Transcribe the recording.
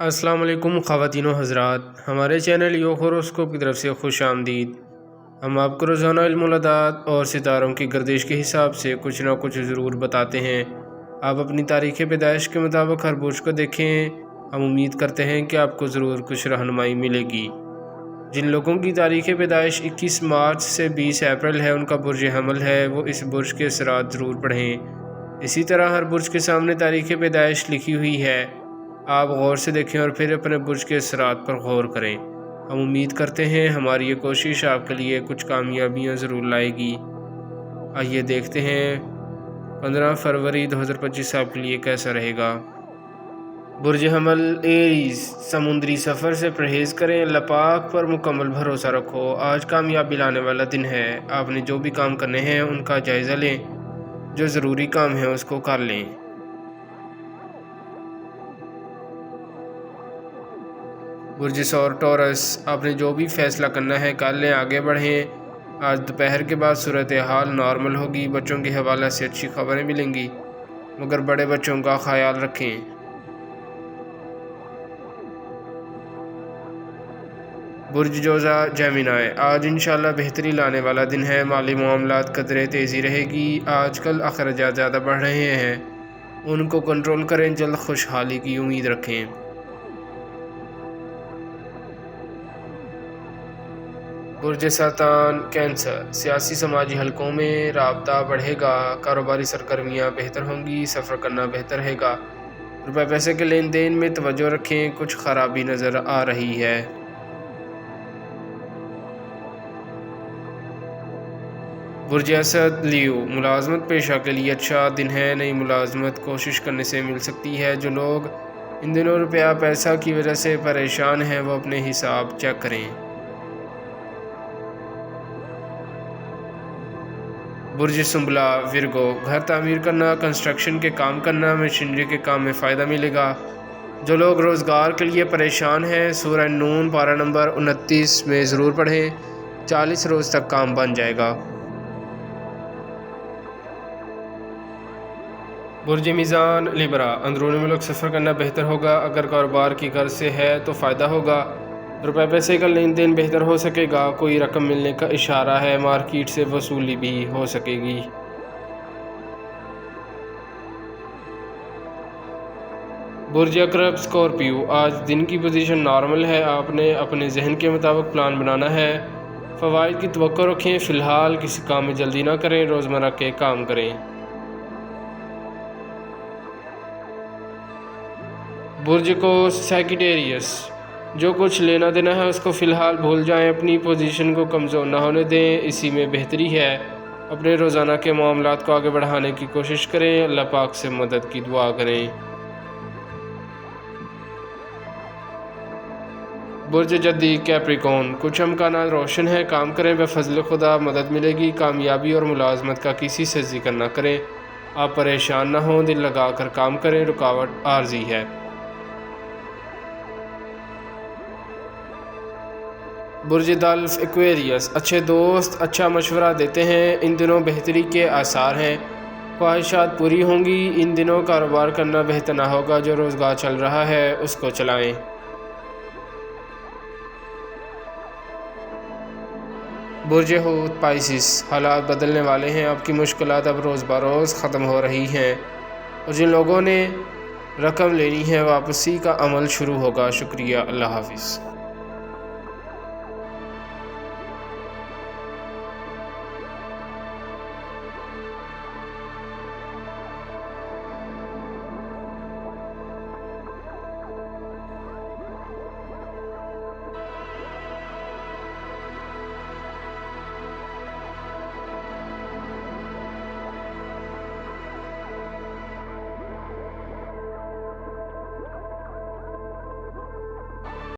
السلام علیکم خواتین و حضرات، ہمارے چینل یو ہوروسکوپ کی طرف سے خوش آمدید۔ ہم آپ کو روزانہ علم العداد اور ستاروں کی گردش کے حساب سے کچھ نہ کچھ ضرور بتاتے ہیں۔ آپ اپنی تاریخ پیدائش کے مطابق ہر برج کو دیکھیں، ہم امید کرتے ہیں کہ آپ کو ضرور کچھ رہنمائی ملے گی۔ جن لوگوں کی تاریخ پیدائش 21 مارچ سے 20 اپریل ہے، ان کا برج حمل ہے، وہ اس برج کے اثرات ضرور پڑھیں۔ اسی طرح ہر برج کے سامنے تاریخ پیدائش لکھی ہوئی ہے، آپ غور سے دیکھیں اور پھر اپنے برج کے اثرات پر غور کریں۔ ہم امید کرتے ہیں ہماری یہ کوشش آپ کے لیے کچھ کامیابیاں ضرور لائے گی۔ آئیے دیکھتے ہیں 15 فروری 2025 آپ کے لیے کیسا رہے گا۔ برج حمل ایریز، سمندری سفر سے پرہیز کریں، اللہ پاک پر مکمل بھروسہ رکھو۔ آج کامیابی لانے والا دن ہے، آپ نے جو بھی کام کرنے ہیں ان کا جائزہ لیں، جو ضروری کام ہے اس کو کر لیں۔ برج سور ٹورس، آپ نے جو بھی فیصلہ کرنا ہے کر لیں، آگے بڑھیں۔ آج دوپہر کے بعد صورتحال نارمل ہوگی، بچوں کے حوالے سے اچھی خبریں ملیں گی، مگر بڑے بچوں کا خیال رکھیں۔ برج جوزا جیمنائی، آج انشاءاللہ بہتری لانے والا دن ہے، مالی معاملات قدرے تیزی رہے گی۔ آج کل اخراجات زیادہ بڑھ رہے ہیں، ان کو کنٹرول کریں، جلد خوشحالی کی امید رکھیں۔ برج سرطان کینسر، سیاسی سماجی حلقوں میں رابطہ بڑھے گا، کاروباری سرگرمیاں بہتر ہوں گی، سفر کرنا بہتر رہے گا۔ روپے پیسے کے لین دین میں توجہ رکھیں، کچھ خرابی نظر آ رہی ہے۔ برج اسد لیو، ملازمت پیشہ کے لیے اچھا دن ہے، نئی ملازمت کوشش کرنے سے مل سکتی ہے۔ جو لوگ ان دنوں روپیہ پیسہ کی وجہ سے پریشان ہیں وہ اپنے حساب چیک کریں۔ برج سنبلا ورگو، گھر تعمیر کرنا، کنسٹرکشن کے کام کرنا، مشینری کے کام میں فائدہ ملے گا۔ جو لوگ روزگار کے لیے پریشان ہیں، سورہ نون پارہ نمبر 29 میں ضرور پڑھیں، 40 روز تک کام بن جائے گا۔ برج میزان لیبرا، اندرون ملک سفر کرنا بہتر ہوگا، اگر کاروبار کی غرض سے ہے تو فائدہ ہوگا، روپے پیسے کا لین دین بہتر ہو سکے گا، کوئی رقم ملنے کا اشارہ ہے، مارکیٹ سے وصولی بھی ہو سکے گی۔ برج عقرب اسکارپیو، آج دن کی پوزیشن نارمل ہے، آپ نے اپنے ذہن کے مطابق پلان بنانا ہے، فوائد کی توقع رکھیں، فی الحال کسی کام میں جلدی نہ کریں، روزمرہ کے کام کریں۔ برج کو سیکیٹیریس، جو کچھ لینا دینا ہے اس کو فی الحال بھول جائیں، اپنی پوزیشن کو کمزور نہ ہونے دیں، اسی میں بہتری ہے، اپنے روزانہ کے معاملات کو آگے بڑھانے کی کوشش کریں، اللہ پاک سے مدد کی دعا کریں۔ برج جدی کیپریکون، کچھ امکانات روشن ہیں، کام کریں، بفضل خدا مدد ملے گی، کامیابی اور ملازمت کا کسی سے ذکر نہ کریں، آپ پریشان نہ ہوں، دل لگا کر کام کریں، رکاوٹ عارضی ہے۔ برج دلف ایکویریس، اچھے دوست اچھا مشورہ دیتے ہیں، ان دنوں بہتری کے آثار ہیں، خواہشات پوری ہوں گی، ان دنوں کاروبار کرنا بہتر نہ ہوگا، جو روزگار چل رہا ہے اس کو چلائیں۔ برج حوت پائسس، حالات بدلنے والے ہیں، آپ کی مشکلات اب روز بروز ختم ہو رہی ہیں، اور جن لوگوں نے رقم لینی ہے واپسی کا عمل شروع ہوگا۔ شکریہ، اللہ حافظ۔